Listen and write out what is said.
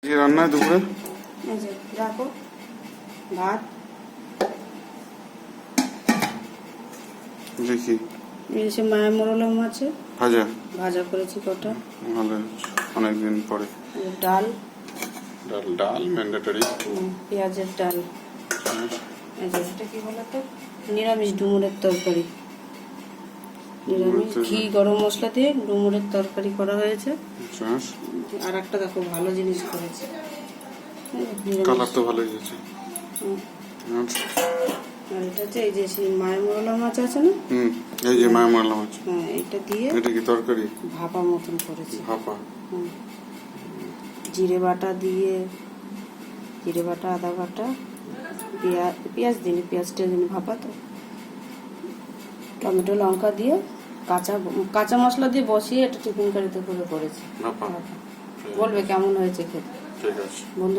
কি রান্না দুপুরে? এই যে রাখো ভাত, দেখি এই যে মায়া মোরলা মাছ ভাজা ভাজা করেছি কটা, ভালো হচ্ছে অনেকদিন পরে। ডাল ডাল ডাল ম্যান্ডেটরি। পেঁয়াজের ডাল। এই যে এটা কি বলতো, নিরামিষ ডুমুরের তরকারি, নিরামিষ ঘি গরম মশলা দিয়ে ডুমুরের তরকারি করা হয়েছে। আর একটা দেখো ভালো জিনিস করেছে, কালার তো ভালোই হয়েছে। আর এটা হচ্ছে এই যে সেই মায়া মোরলা মাছ আছে না, এই যে মায়া মোরলা মাছ, হ্যাঁ এটা দিয়ে এটা কি তরকারি ভাপা মতন করেছি। ভাপা জিরে বাটা দিয়ে, জিরে বাটা আদা বাটা পেঁয়াজ দিন, পেঁয়াজটা দিন ভাপা, তো টমেটো লঙ্কা দিয়ে কাঁচা মশলা দিয়ে বসিয়ে এটা টিফিন কারিতে করে করেছি। বলবে কেমন হয়েছে খেতে। ঠিক আছে। বন্ধু